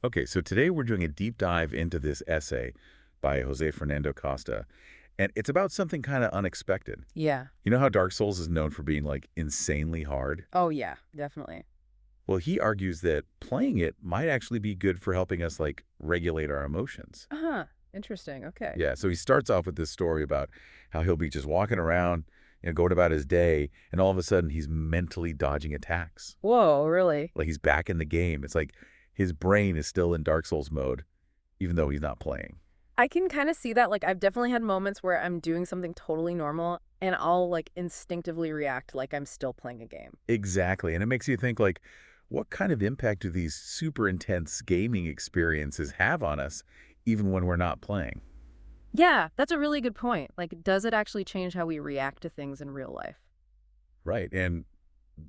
Okay, so today we're doing a deep dive into this essay by Jose Fernando Costa, and it's about something kind of unexpected. Yeah. You know how Dark Souls is known for being like insanely hard? Oh, yeah, definitely. Well, he argues that playing it might actually be good for helping us like regulate our emotions. Uh-huh. Interesting. Okay. Yeah, so he starts off with this story about how he'll be just walking around, going about his day, and all of a sudden he's mentally dodging attacks. Whoa, really? Like he's back in the game. It's like his brain is still in Dark Souls mode, even though he's not playing. I can kind of see that. Like, I've definitely had moments where I'm doing something totally normal and I'll like instinctively react like I'm still playing a game. Exactly. And it makes you think like, what kind of impact do these super intense gaming experiences have on us, even when we're not playing? Yeah, that's a really good point. Like, does it actually change how we react to things in real life? Right. And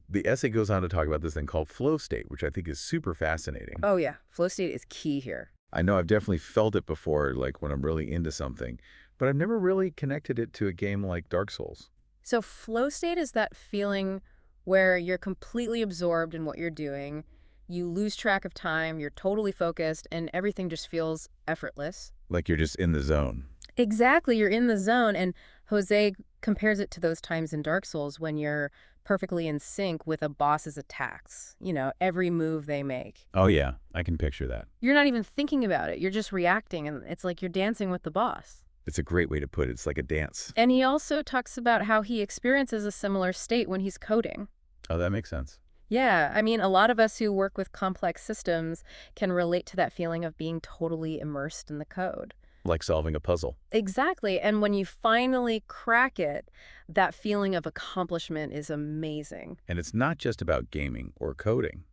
the essay goes on to talk about this thing called flow state, which I think is super fascinating. Oh, yeah. Flow state is key here. I know I've definitely felt it before, like when I'm really into something, but I've never really connected it to a game like Dark Souls. So, flow state is that feeling where you're completely absorbed in what you're doing. You lose track of time, you're totally focused, and everything just feels effortless. Like you're just in the zone. Exactly, you're in the zone, and Jose compares it to those times in Dark Souls when you're perfectly in sync with a boss's attacks. Every move they make. Oh, yeah, I can picture that. You're not even thinking about it, you're just reacting, and it's like you're dancing with the boss. It's a great way to put it. It's like a dance. And he also talks about how he experiences a similar state when he's coding. Oh, that makes sense. Yeah, I mean, a lot of us who work with complex systems can relate to that feeling of being totally immersed in the code. Like solving a puzzle. Exactly. And when you finally crack it, that feeling of accomplishment is amazing. And it's not just about gaming or coding.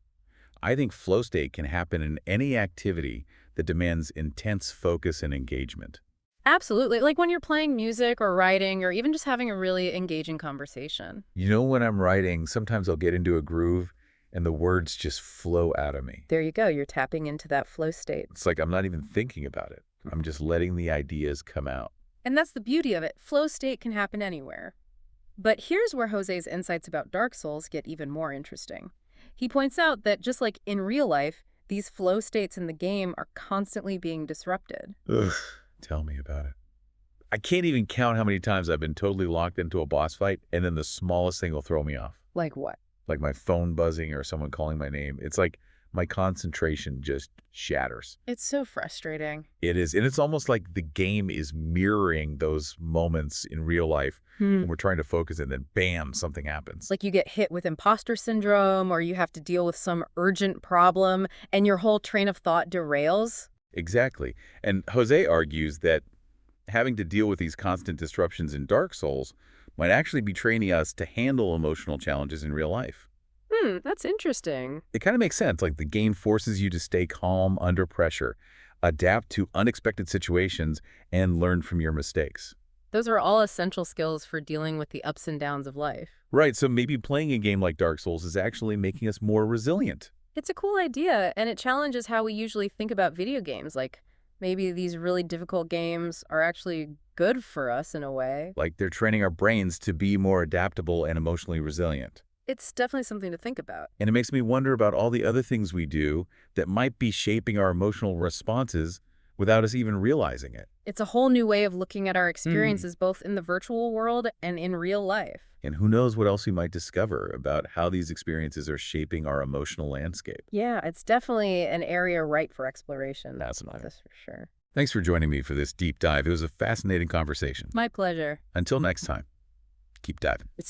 I think flow state can happen in any activity that demands intense focus and engagement. Absolutely. Like when you're playing music or writing or even just having a really engaging conversation. When I'm writing, sometimes I'll get into a groove and the words just flow out of me. There you go. You're tapping into that flow state. It's like I'm not even thinking about it. I'm just letting the ideas come out. And that's the beauty of it. Flow state can happen anywhere. But here's where Jose's insights about Dark Souls get even more interesting. He points out that just like in real life, these flow states in the game are constantly being disrupted. Ugh, tell me about it. I can't even count how many times I've been totally locked into a boss fight and then the smallest thing will throw me off. Like what? Like my phone buzzing or someone calling my name. It's like my concentration just shatters. It's so frustrating. It is. And it's almost like the game is mirroring those moments in real life when we're trying to focus and then bam, something happens. Like you get hit with imposter syndrome or you have to deal with some urgent problem and your whole train of thought derails. Exactly. And Jose argues that having to deal with these constant disruptions in Dark Souls might actually be training us to handle emotional challenges in real life. That's interesting. It kind of makes sense. Like the game forces you to stay calm under pressure, adapt to unexpected situations, and learn from your mistakes. Those are all essential skills for dealing with the ups and downs of life. Right, so maybe playing a game like Dark Souls is actually making us more resilient. It's a cool idea, and it challenges how we usually think about video games. Like maybe these really difficult games are actually good for us in a way. Like they're training our brains to be more adaptable and emotionally resilient. It's definitely something to think about. And it makes me wonder about all the other things we do that might be shaping our emotional responses without us even realizing it. It's a whole new way of looking at our Hmm. experiences, both in the virtual world and in real life. And who knows what else we might discover about how these experiences are shaping our emotional landscape. Yeah, it's definitely an area ripe for exploration. Fascinating. That's for sure. Thanks for joining me for this deep dive. It was a fascinating conversation. My pleasure. Until next time, keep diving. It's